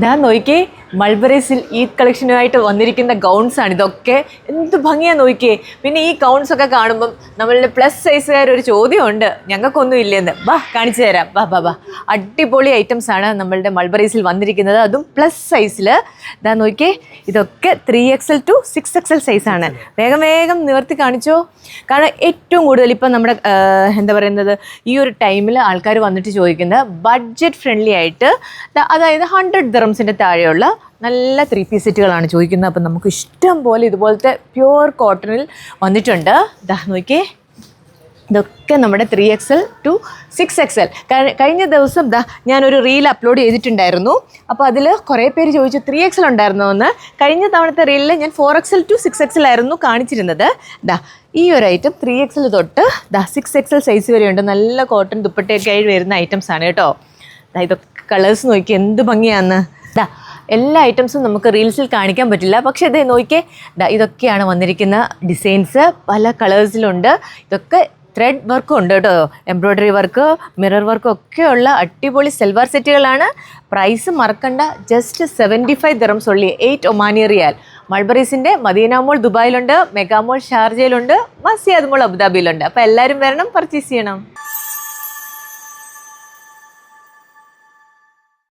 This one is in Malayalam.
ഞാൻ നോക്കിയേ മൾബറീസിൽ ഈദ് കളക്ഷനുമായിട്ട് വന്നിരിക്കുന്ന ഗൗൺസ് ആണ് ഇതൊക്കെ. എന്ത് ഭംഗിയാ നോക്കിയേ. പിന്നെ ഈ ഗൗൺസ് ഒക്കെ കാണുമ്പം നമ്മളുടെ പ്ലസ് സൈസുകാർ ഒരു ചോദ്യമുണ്ട്, ഞങ്ങൾക്കൊന്നും ഇല്ലെന്ന്. വാ കാണിച്ചു തരാം, വാ വാ വാ. അടിപൊളി ഐറ്റംസ് ആണ് നമ്മളുടെ മൾബറീസിൽ വന്നിരിക്കുന്നത്, അതും പ്ലസ് സൈസിൽ. ഇതാ നോക്കിയേ, ഇതൊക്കെ 3XL to 6XL സൈസാണ്. വേഗം വേഗം നിവർത്തി കാണിച്ചോ. കാരണം ഏറ്റവും കൂടുതൽ ഇപ്പം നമ്മുടെ എന്താ പറയുന്നത്, ഈ ഒരു ടൈമിൽ ആൾക്കാർ വന്നിട്ട് ചോദിക്കുന്നത് ബഡ്ജറ്റ് ഫ്രണ്ട്ലി ആയിട്ട്, അതായത് 100 ദിറംസിൻ്റെ താഴെയുള്ള നല്ല 3 പീസ് സെറ്റുകളാണ് ചോദിക്കുന്നത്. അപ്പം നമുക്ക് ഇഷ്ടം പോലെ ഇതുപോലത്തെ പ്യുവർ കോട്ടണിൽ വന്നിട്ടുണ്ട്. ഇതാ നോക്കിയേ, ഇതൊക്കെ നമ്മുടെ 3XL to 6XL. കഴിഞ്ഞ ദിവസം ഞാനൊരു റീൽ അപ്ലോഡ് ചെയ്തിട്ടുണ്ടായിരുന്നു. അപ്പോൾ അതിൽ കുറേ പേര് ചോദിച്ചു 3XL ഉണ്ടായിരുന്നോ എന്ന്. കഴിഞ്ഞ തവണത്തെ റീലിൽ ഞാൻ 4XL to 6XL ആയിരുന്നു കാണിച്ചിരുന്നത്. ഈ ഒരു ഐറ്റം 3XL തൊട്ട് 6XL സൈസ് വരെയുണ്ട്. നല്ല കോട്ടൺ ദുപ്പട്ടയൊക്കെ ആയി വരുന്ന ഐറ്റംസ് ആണ് കേട്ടോ. ഇതൊക്കെ കളേഴ്സ് നോക്കി എന്ത് ഭംഗിയാന്ന്. എല്ലാ ഐറ്റംസും നമുക്ക് റീൽസിൽ കാണിക്കാൻ പറ്റില്ല, പക്ഷേ ഇത് നോക്കിയേ, ഇതൊക്കെയാണ് വന്നിരിക്കുന്ന ഡിസൈൻസ്. പല കളേഴ്സിലുണ്ട്. ഇതൊക്കെ ത്രെഡ് വർക്കും ഉണ്ട് കേട്ടോ, എംബ്രോയ്ഡറി വർക്ക്, മിറർ വർക്കും ഒക്കെയുള്ള അടിപൊളി സൽവാർ സെറ്റുകളാണ്. പ്രൈസ് മറക്കണ്ട, ജസ്റ്റ് 75 ദിറംസ് ഉള്ളി, 8 ഒമാനി റിയാൽ. മൾബറീസിൻ്റെ മദീന മോൾ ദുബായിലുണ്ട്, മെഗാ മോൾ ഷാർജയിലുണ്ട്, മസിയാദ് മോൾ അബുദാബിയിലുണ്ട്. അപ്പോൾ എല്ലാവരും വരണം, പർച്ചേസ് ചെയ്യണം.